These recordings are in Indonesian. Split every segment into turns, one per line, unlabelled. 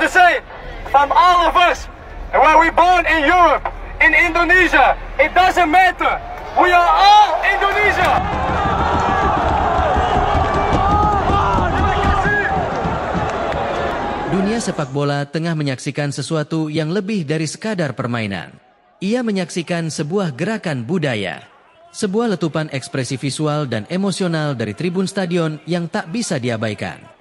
the same from all of us. And where we born in Europe, in Indonesia, it doesn't matter. We are all Indonesia.
Dunia sepak bola tengah menyaksikan sesuatu yang lebih dari sekadar permainan. Ia menyaksikan sebuah gerakan budaya. Sebuah letupan ekspresi visual dan emosional dari tribun stadion yang tak bisa diabaikan.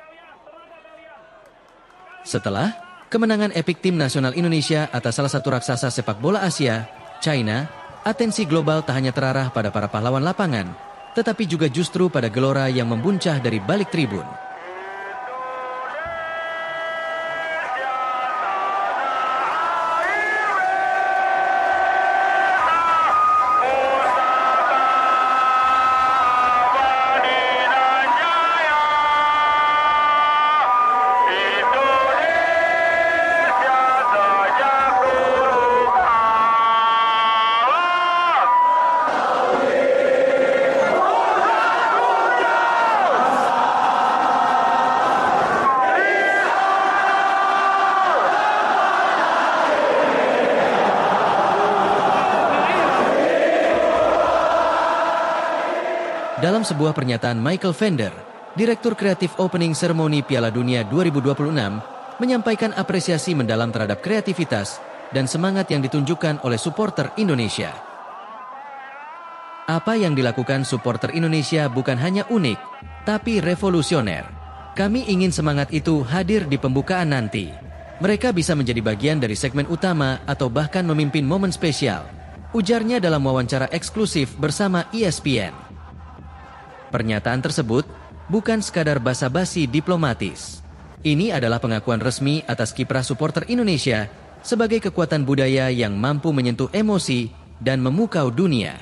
Setelah kemenangan epik tim nasional Indonesia atas salah satu raksasa sepak bola Asia, China, atensi global tak hanya terarah pada para pahlawan lapangan, tetapi juga justru pada gelora yang membuncah dari balik tribun. Dalam sebuah pernyataan, Michael Fender, Direktur Kreatif Opening Ceremony Piala Dunia 2026, menyampaikan apresiasi mendalam terhadap kreativitas dan semangat yang ditunjukkan oleh supporter Indonesia. Apa yang dilakukan supporter Indonesia bukan hanya unik, tapi revolusioner. Kami ingin semangat itu hadir di pembukaan nanti. Mereka bisa menjadi bagian dari segmen utama atau bahkan memimpin momen spesial, ujarnya dalam wawancara eksklusif bersama ESPN. Pernyataan tersebut bukan sekadar basa-basi diplomatis. Ini adalah pengakuan resmi atas kiprah supporter Indonesia sebagai kekuatan budaya yang mampu menyentuh emosi dan memukau dunia.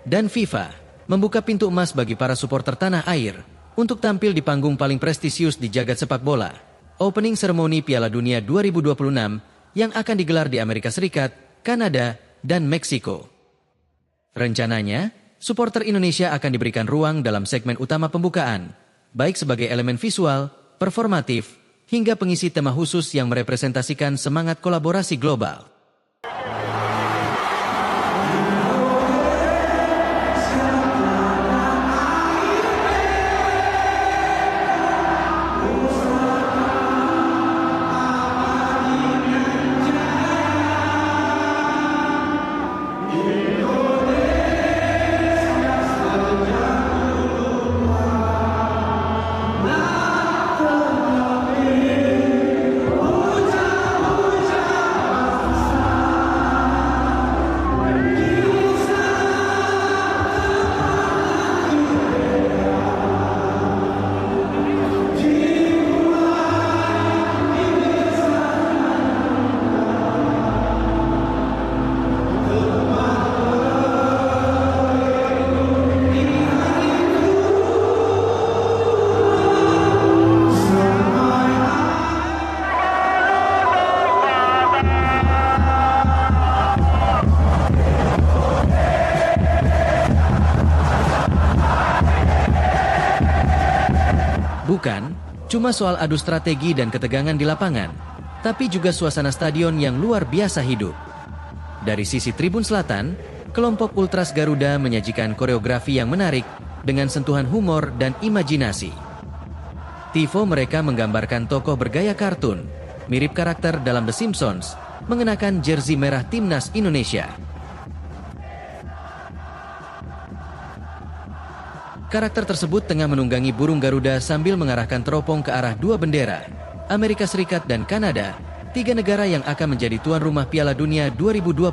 Dan FIFA membuka pintu emas bagi para supporter tanah air untuk tampil di panggung paling prestisius di jagat sepak bola, Opening Ceremony Piala Dunia 2026 yang akan digelar di Amerika Serikat, Kanada, dan Meksiko. Rencananya, supporter Indonesia akan diberikan ruang dalam segmen utama pembukaan, baik sebagai elemen visual, performatif, hingga pengisi tema khusus yang merepresentasikan semangat kolaborasi global. Bukan cuma soal adu strategi dan ketegangan di lapangan, tapi juga suasana stadion yang luar biasa hidup. Dari sisi tribun selatan, kelompok Ultras Garuda menyajikan koreografi yang menarik dengan sentuhan humor dan imajinasi. Tifo mereka menggambarkan tokoh bergaya kartun, mirip karakter dalam The Simpsons, mengenakan jersey merah timnas Indonesia. Karakter tersebut tengah menunggangi burung Garuda sambil mengarahkan teropong ke arah dua bendera, Amerika Serikat dan Kanada, tiga negara yang akan menjadi tuan rumah Piala Dunia 2026.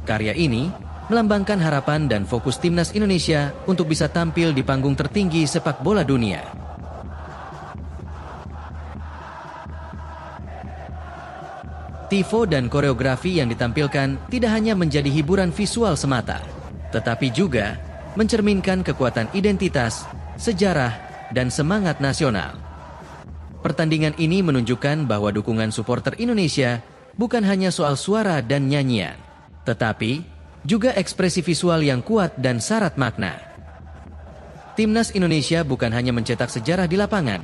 Karya ini melambangkan harapan dan fokus timnas Indonesia untuk bisa tampil di panggung tertinggi sepak bola dunia. Tifo dan koreografi yang ditampilkan tidak hanya menjadi hiburan visual semata, tetapi juga mencerminkan kekuatan identitas, sejarah, dan semangat nasional. Pertandingan ini menunjukkan bahwa dukungan supporter Indonesia bukan hanya soal suara dan nyanyian, tetapi juga ekspresi visual yang kuat dan syarat makna. Timnas Indonesia bukan hanya mencetak sejarah di lapangan,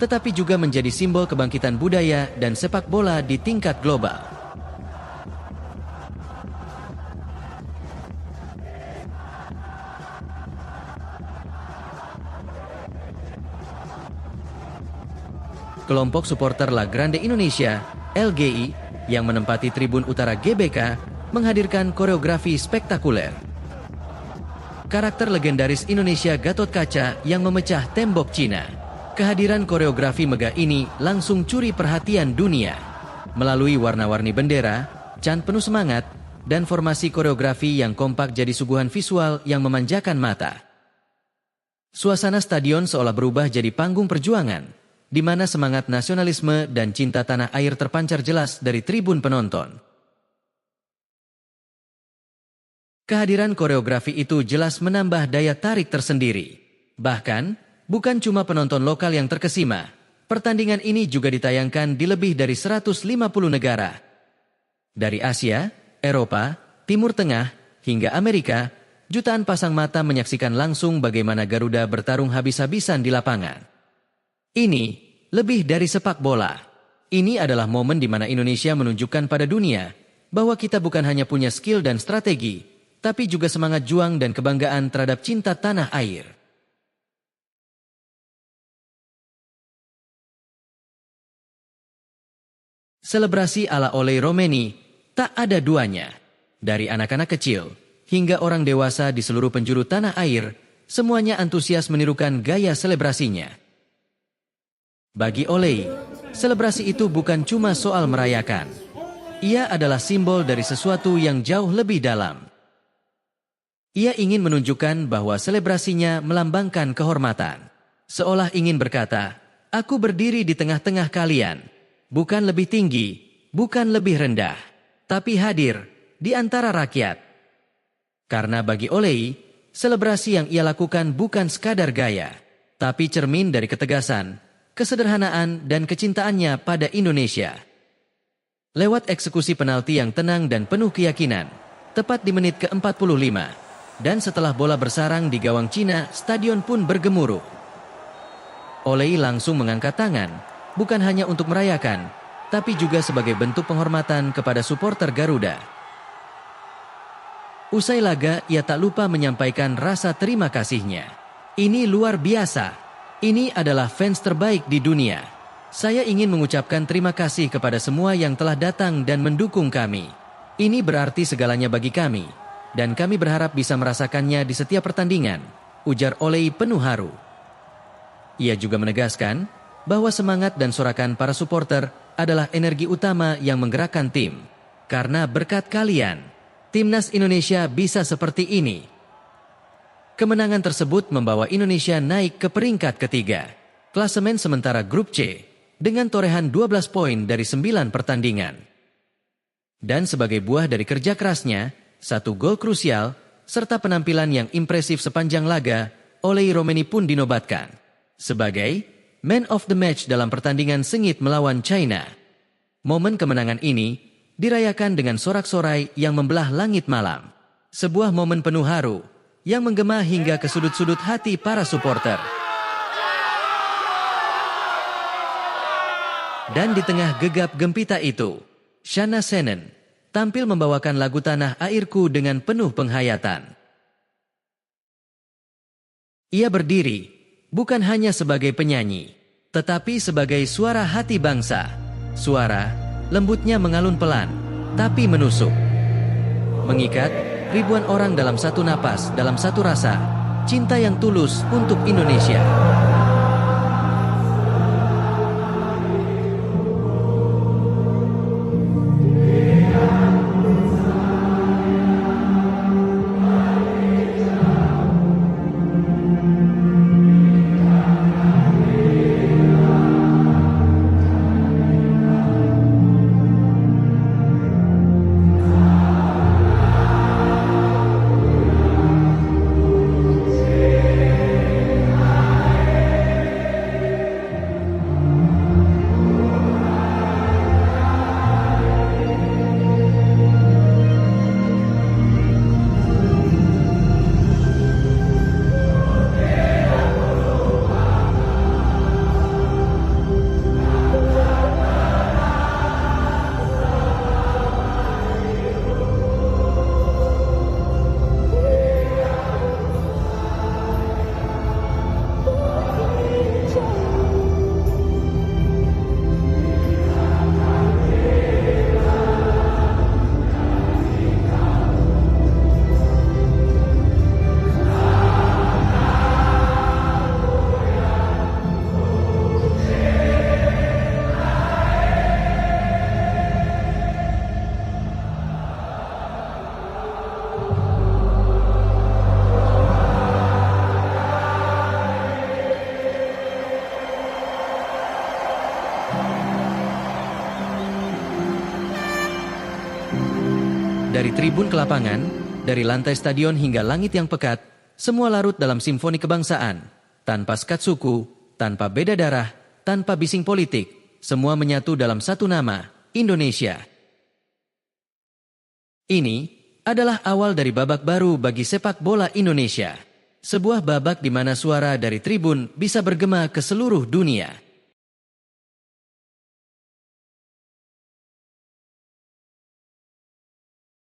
tetapi juga menjadi simbol kebangkitan budaya dan sepak bola di tingkat global. Kelompok supporter La Grande Indonesia, LGI, yang menempati tribun utara GBK, menghadirkan koreografi spektakuler. Karakter legendaris Indonesia Gatot Kaca yang memecah tembok Cina. Kehadiran koreografi megah ini langsung curi perhatian dunia. Melalui warna-warni bendera, chant penuh semangat, dan formasi koreografi yang kompak jadi suguhan visual yang memanjakan mata. Suasana stadion seolah berubah jadi panggung perjuangan, di mana semangat nasionalisme dan cinta tanah air terpancar jelas dari tribun penonton. Kehadiran koreografi itu jelas menambah daya tarik tersendiri. Bahkan, bukan cuma penonton lokal yang terkesima, pertandingan ini juga ditayangkan di lebih dari 150 negara. Dari Asia, Eropa, Timur Tengah, hingga Amerika, jutaan pasang mata menyaksikan langsung bagaimana Garuda bertarung habis-habisan di lapangan. Ini lebih dari sepak bola. Ini adalah momen di mana Indonesia menunjukkan pada dunia bahwa kita bukan hanya punya skill dan strategi, tapi juga semangat juang dan kebanggaan terhadap cinta tanah air. Selebrasi ala Oleh Romeni tak ada duanya. Dari anak-anak kecil hingga orang dewasa di seluruh penjuru tanah air, semuanya antusias menirukan gaya selebrasinya. Bagi Oleh, selebrasi itu bukan cuma soal merayakan. Ia adalah simbol dari sesuatu yang jauh lebih dalam. Ia ingin menunjukkan bahwa selebrasinya melambangkan kehormatan. Seolah ingin berkata, "Aku berdiri di tengah-tengah kalian. Bukan lebih tinggi, bukan lebih rendah, tapi hadir di antara rakyat." Karena bagi Oleh, selebrasi yang ia lakukan bukan sekadar gaya, tapi cermin dari ketegasan, kesederhanaan, dan kecintaannya pada Indonesia. Lewat eksekusi penalti yang tenang dan penuh keyakinan, tepat di menit ke-45, dan setelah bola bersarang di gawang Cina, stadion pun bergemuruh. Oleh langsung mengangkat tangan, bukan hanya untuk merayakan, tapi juga sebagai bentuk penghormatan kepada supporter Garuda. Usai laga, ia tak lupa menyampaikan rasa terima kasihnya. "Ini luar biasa. Ini adalah fans terbaik di dunia. Saya ingin mengucapkan terima kasih kepada semua yang telah datang dan mendukung kami. Ini berarti segalanya bagi kami, dan kami berharap bisa merasakannya di setiap pertandingan," ujar Oleh penuh haru. Ia juga menegaskan bahwa semangat dan sorakan para supporter adalah energi utama yang menggerakkan tim. Karena berkat kalian, timnas Indonesia bisa seperti ini. Kemenangan tersebut membawa Indonesia naik ke peringkat ketiga, klasemen sementara grup C, dengan torehan 12 poin dari 9 pertandingan. Dan sebagai buah dari kerja kerasnya, 1 gol krusial, serta penampilan yang impresif sepanjang laga, Oleh Romeni pun dinobatkan sebagai Man of the Match dalam pertandingan sengit melawan China. Momen kemenangan ini dirayakan dengan sorak-sorai yang membelah langit malam. Sebuah momen penuh haru yang menggema hingga ke sudut-sudut hati para supporter. Dan di tengah gegap gempita itu, Shana Senen tampil membawakan lagu Tanah Airku dengan penuh penghayatan. Ia berdiri bukan hanya sebagai penyanyi, tetapi sebagai suara hati bangsa. Suara lembutnya mengalun pelan, tapi menusuk. Mengikat ribuan orang dalam satu napas, dalam satu rasa, cinta yang tulus untuk Indonesia. tribun ke lapangan, dari lantai stadion hingga langit yang pekat, semua larut dalam simfoni kebangsaan. Tanpa sekat suku, tanpa beda darah, tanpa bising politik, semua menyatu dalam satu nama, Indonesia. Ini adalah awal dari babak baru bagi sepak bola Indonesia. Sebuah babak di mana suara dari tribun bisa bergema ke seluruh dunia.